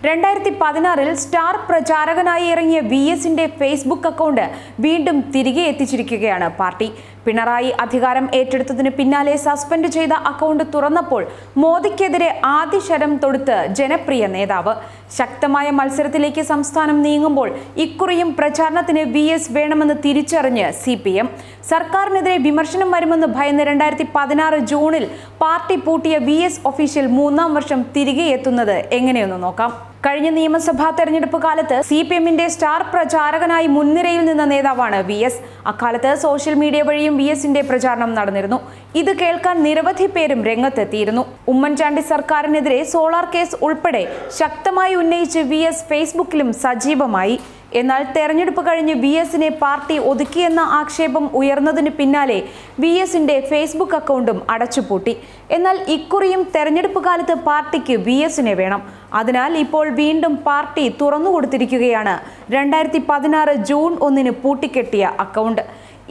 2016 star പ്രചാരകനായി ഇറങ്ങിയ VSന്റെ Facebook account വീണ്ടും തിരികെ എത്തിച്ചിരിക്കുകയാണ് പാർട്ടി. പിണറായി അധികാരം ഏറ്റെടുത്തതിന് പിന്നാലെ സസ്പെൻഡ് ചെയ്ത അക്കൗണ്ട് തുറന്നപ്പോൾ മോദിക്കെതിരെ ആദ്യ ശരം തൊടുത്ത് ജനപ്രിയ നേതാവ്. ശക്തമായ മത്സരത്തിലേക്ക് സംസ്ഥാനം നീങ്ങുമ്പോൾ ഇക്കുറിയും പ്രചാരണത്തിന് VS വേണമെന്ന് തിരിച്ചറിഞ്ഞ് CPM. സർക്കാരിനെതിരെ വിമർശനം വരുമെന്ന് ഭയന്ന് 2016 ജൂണിൽ പാർട്ടി പൂട്ടിയ VS ഒഫീഷ്യൽ 3ാം വർഷം തിരികെ എത്തുന്നത് എങ്ങനെയെന്ന് നോക്കാം. കഴിഞ്ഞ നിയമസഭാ തെരഞ്ഞെടുപ്പ് കാലത്ത് CPMന്റെ സ്റ്റാർ പ്രചാരകനായി മുൻനിരയിൽ നിന്ന നേതാവാണ് VS. അക്കാലത്ത് സോഷ്യൽ മീഡിയ വഴിയും VSന്റെ പ്രചാരണം നടന്നിരുന്നു. ഇത് കേൾക്കാൻ നിരവധി പേരും രംഗത്തെത്തിയിരുന്നു. ഉമ്മൻചാണ്ടി സർക്കാരിനെതിരെ സോളാർ കേസ് ഉൾപ്പെടെ ശക്തമായി ഉന്നയിച്ച് VS ഫേസ്ബുക്കിലും സജീവമായി. എന്നാൽ തെരഞ്ഞെടുപ്പ് കഴിഞ്ഞ് VSനെ പാർട്ടി ഒതുക്കിയെന്ന ആക്ഷേപം ഉയർന്നതിന് പിന്നാലെ VSന്റെ ഫേസ്ബുക്ക് അക്കൗണ്ടും അടച്ചുപൂട്ടി. എന്നാൽ ഇക്കുറിയും തെരഞ്ഞെടുപ്പ് കാലത്ത് പാർട്ടിക്ക് VSനെ വേണം. അതിനാൽ ഇപ്പോൾ വീണ്ടും പാർട്ടി തുറന്നുകൊടുത്തിരിക്കുകയാണ് 2016 ജൂൺ 1 പൂട്ടിക്കെട്ടിയ അക്കൗണ്ട്.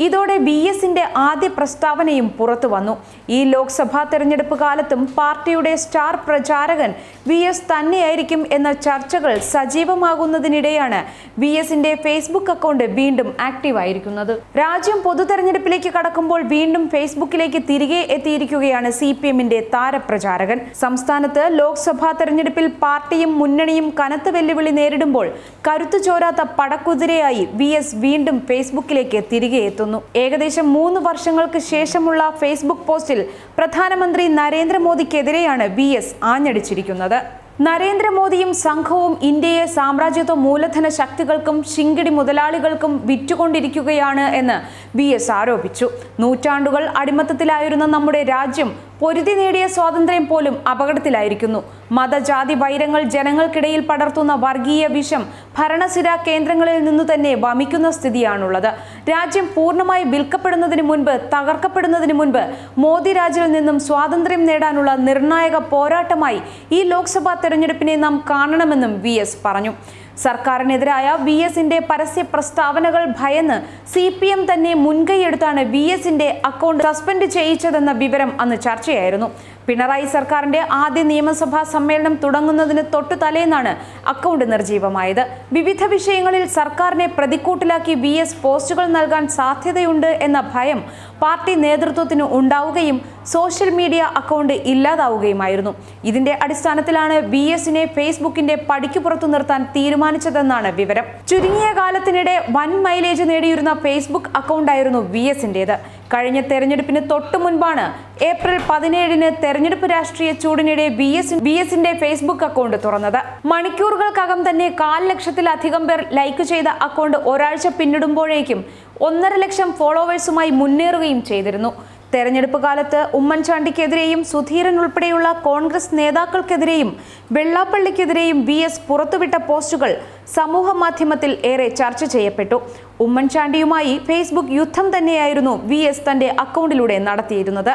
ഇതോടെ VSന്റെ ആദ്യ പ്രസ്താവനയും പുറത്തു വന്നു. ഈ ലോക്സഭാ തെരഞ്ഞെടുപ്പ് കാലത്തും പാർട്ടിയുടെ സ്റ്റാർ പ്രചാരകൻ VS തന്നെയായിരിക്കും എന്ന ചർച്ചകൾ സജീവമാകുന്നതിനിടെയാണ് VSന്റെ ഫേസ്ബുക്ക് അക്കൗണ്ട് വീണ്ടും ആക്റ്റീവായിരിക്കുന്നത്. രാജ്യം പൊതു തെരഞ്ഞെടുപ്പിലേക്ക് കടക്കുമ്പോൾ വീണ്ടും ഫേസ്ബുക്കിലേക്ക് തിരികെ എത്തിയിരിക്കുകയാണ് CPMന്റെ താരപ്രചാരകൻ. സംസ്ഥാനത്ത് ലോക്സഭാ തെരഞ്ഞെടുപ്പിൽ പാർട്ടിയും മുന്നണിയും കനത്ത വെല്ലുവിളി നേരിടുമ്പോൾ കരുത്തു ചോരാത്ത പടക്കുതിരയായി VS വീണ്ടും ഫേസ്ബുക്കിലേക്ക് തിരികെ എത്തുന്നു. ഏകദേശം 3 വർഷങ്ങൾക്ക് ശേഷമുള്ള ഫേസ്ബുക്ക് പോസ്റ്റിൽ പ്രധാനമന്ത്രി നരേന്ദ്രമോദിക്കെതിരെയാണ് VS ആഞ്ഞടിച്ചിരിക്കുന്നത്. നരേന്ദ്രമോദിയും സംഘവും ഇന്ത്യയെ സാമ്രാജ്യത്വ മൂലധന ശക്തികൾക്കും ശിങ്കിടി മുതലാളികൾക്കും വിറ്റുകൊണ്ടിരിക്കുകയാണ് എന്ന് VS ആരോപിച്ചു. നൂറ്റാണ്ടുകൾ അടിമത്തത്തിലായിരുന്ന നമ്മുടെ രാജ്യം പൊരുതി നേടിയ സ്വാതന്ത്ര്യം പോലും അപകടത്തിലായിരിക്കുന്നു. മതജാതി വൈരങ്ങൾ ജനങ്ങൾക്കിടയിൽ പടർത്തുന്ന വർഗീയ വിഷം ഭരണസിരാ കേന്ദ്രങ്ങളിൽ നിന്നു തന്നെ വമിക്കുന്ന സ്ഥിതിയാണുള്ളത്. രാജ്യം പൂർണ്ണമായി വിൽക്കപ്പെടുന്നതിന് മുൻപ്, തകർക്കപ്പെടുന്നതിന് മുൻപ് മോദി രാജിൽ നിന്നും സ്വാതന്ത്ര്യം നേടാനുള്ള നിർണായക പോരാട്ടമായി ഈ ലോക്സഭാ തെരഞ്ഞെടുപ്പിനെ നാം കാണണമെന്നും VS പറഞ്ഞു. സർക്കാരിനെതിരായ VSന്റെ പരസ്യ പ്രസ്താവനകൾ ഭയന്ന് CPM തന്നെ മുൻകൈയെടുത്താണ് VSന്റെ അക്കൗണ്ട് സസ്പെൻഡ് ചെയ്യിച്ചതെന്ന വിവരം അന്ന് ചർച്ചയായിരുന്നു. പിണറായി സർക്കാരിന്റെ ആദ്യ നിയമസഭാ സമ്മേളനം തുടങ്ങുന്നതിന് തൊട്ടു തലേന്നാണ് അക്കൗണ്ട് നിർജീവമായത്. വിവിധ വിഷയങ്ങളിൽ സർക്കാരിനെ പ്രതിക്കൂട്ടിലാക്കി VS പോസ്റ്റുകൾ നൽകാൻ സാധ്യതയുണ്ട് എന്ന ഭയം പാർട്ടി നേതൃത്വത്തിന് ഉണ്ടാവുകയും സോഷ്യൽ മീഡിയ അക്കൗണ്ട് ഇല്ലാതാവുകയുമായിരുന്നു. ഇതിന്റെ അടിസ്ഥാനത്തിലാണ് VSനെ ഫേസ്ബുക്കിന്റെ പടിക്ക് പുറത്തു നിർത്താൻ തീരുമാനിച്ചതെന്നാണ് വിവരം. ചുരുങ്ങിയ കാലത്തിനിടെ വൻ മൈലേജ് നേടിയിരുന്ന ഫേസ്ബുക്ക് അക്കൗണ്ടായിരുന്നു VSന്റേത്. കഴിഞ്ഞ തെരഞ്ഞെടുപ്പിന് തൊട്ടു മുൻപാണ് ഏപ്രിൽ 17 തെരഞ്ഞെടുപ്പ് രാഷ്ട്രീയ ചൂടിനിടെ VSന്റെ ഫേസ്ബുക്ക് അക്കൗണ്ട് തുറന്നത്. മണിക്കൂറുകൾക്കകം തന്നെ 1.25 ലക്ഷത്തിലധികം പേർ ലൈക്ക് ചെയ്ത അക്കൗണ്ട് ഒരാഴ്ച പിന്നിടുമ്പോഴേക്കും 1.5 ലക്ഷം ഫോളോവേഴ്സുമായി മുന്നേറുകയും ചെയ്തിരുന്നു. തെരഞ്ഞെടുപ്പ് കാലത്ത് ഉമ്മൻചാണ്ടിക്കെതിരെയും സുധീരൻ ഉൾപ്പെടെയുള്ള കോൺഗ്രസ് നേതാക്കൾക്കെതിരെയും വെള്ളാപ്പള്ളിക്കെതിരെയും VS പുറത്തുവിട്ട പോസ്റ്റുകൾ സമൂഹ മാധ്യമത്തിൽ ഏറെ ചർച്ച ചെയ്യപ്പെട്ടു. ഉമ്മൻചാണ്ടിയുമായി ഫേസ്ബുക്ക് യുദ്ധം തന്നെയായിരുന്നു VS തന്റെ അക്കൗണ്ടിലൂടെ നടത്തിയിരുന്നത്.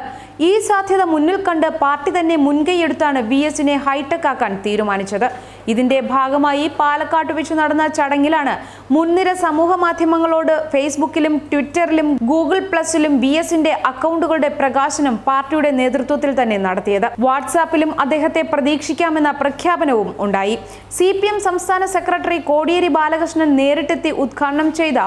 ഈ സാധ്യത മുന്നിൽ കണ്ട് പാർട്ടി തന്നെ മുൻകൈയെടുത്താണ് VSനെ ഹൈടെക് ആക്കാൻ തീരുമാനിച്ചത്. ഇതിന്റെ ഭാഗമായി പാലക്കാട്ട് വെച്ച് നടന്ന ചടങ്ങിലാണ് മുൻനിര സമൂഹ മാധ്യമങ്ങളോട് ഫേസ്ബുക്കിലും ട്വിറ്ററിലും ഗൂഗിൾ പ്ലസിലും VSന്റെ അക്കൗണ്ടുകളുടെ പ്രകാശനം പാർട്ടിയുടെ നേതൃത്വത്തിൽ തന്നെ നടത്തിയത്. വാട്സാപ്പിലും അദ്ദേഹത്തെ പ്രതീക്ഷിക്കാമെന്ന പ്രഖ്യാപനവും ഉണ്ടായി. CPM സംസ്ഥാന സെക്രട്ടറി കോടിയേരി ബാലകൃഷ്ണൻ നേരിട്ടെത്തി ഉദ്ഘാടനം ചെയ്ത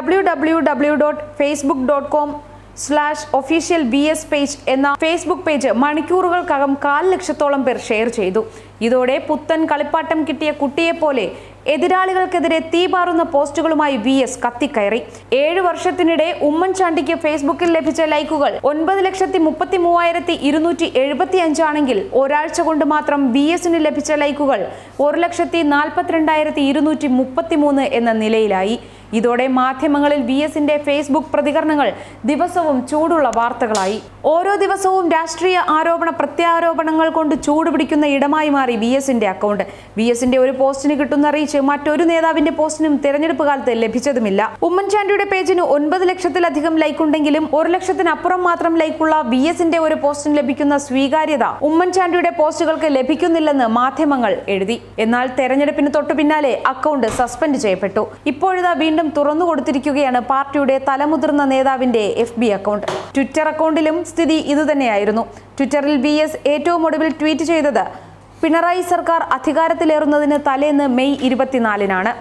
www.facebook.com/officialVS പേജ് എന്ന ഫേസ്ബുക്ക് പേജ് മണിക്കൂറുകൾക്കകം 1.25 ലക്ഷത്തോളം പേർ ഷെയർ ചെയ്തു. ഇതോടെ പുത്തൻ കളിപ്പാട്ടം കിട്ടിയ കുട്ടിയെപ്പോലെ എതിരാളികൾക്കെതിരെ തീപാറുന്ന പോസ്റ്റുകളുമായി VS കത്തിക്കയറി. 7 വർഷത്തിനിടെ ഉമ്മൻചാണ്ടിക്ക് ഫേസ്ബുക്കിൽ ലഭിച്ച ലൈക്കുകൾ 9,33,275 ആണെങ്കിൽ ഒരാഴ്ച കൊണ്ട് മാത്രം VSന് ലഭിച്ച ലൈക്കുകൾ 1,42,233 എന്ന നിലയിലായി. ഇതോടെ മാധ്യമങ്ങളിൽ VSന്റെ ഫേസ്ബുക്ക് പ്രതികരണങ്ങൾ ദിവസവും ചൂടുള്ള വാർത്തകളായി. ഓരോ ദിവസവും രാഷ്ട്രീയ ആരോപണ പ്രത്യാരോപണങ്ങൾ കൊണ്ട് ചൂടുപിടിക്കുന്ന ഇടമായി മാറി VSന്റെ അക്കൗണ്ട്. VSന്റെ ഒരു പോസ്റ്റിന് കിട്ടുന്ന റീച്ച് മറ്റൊരു നേതാവിന്റെ പോസ്റ്റിനും തെരഞ്ഞെടുപ്പ് കാലത്ത് ലഭിച്ചതുമില്ല. ഉമ്മൻചാണ്ടിയുടെ പേജിന് 9 ലക്ഷത്തിലധികം ലൈക്ക് ഉണ്ടെങ്കിലും 1 ലക്ഷത്തിനപ്പുറം മാത്രം ലൈക്കുള്ള VSന്റെ ഒരു പോസ്റ്റിന് ലഭിക്കുന്ന സ്വീകാര്യത ഉമ്മൻചാണ്ടിയുടെ പോസ്റ്റുകൾക്ക് ലഭിക്കുന്നില്ലെന്ന് മാധ്യമങ്ങൾ എഴുതി. എന്നാൽ തെരഞ്ഞെടുപ്പിന് തൊട്ടു പിന്നാലെ അക്കൗണ്ട് സസ്പെൻഡ് ചെയ്യപ്പെട്ടു. ഇപ്പോഴിതാ വീണ്ടും തുറന്നു കൊടുത്തിരിക്കുകയാണ് പാർട്ടിയുടെ തലമുതിർന്ന നേതാവിന്റെ FB അക്കൗണ്ട്. ട്വിറ്റർ അക്കൗണ്ടിലും സ്ഥിതി ഇതുതന്നെയായിരുന്നു. ട്വിറ്ററിൽ VS ഏറ്റവും ഒടുവിൽ ട്വീറ്റ് ചെയ്തത് പിണറായി സർക്കാർ അധികാരത്തിലേറുന്നതിന് തലേന്ന് മെയ് 24-നാണ്.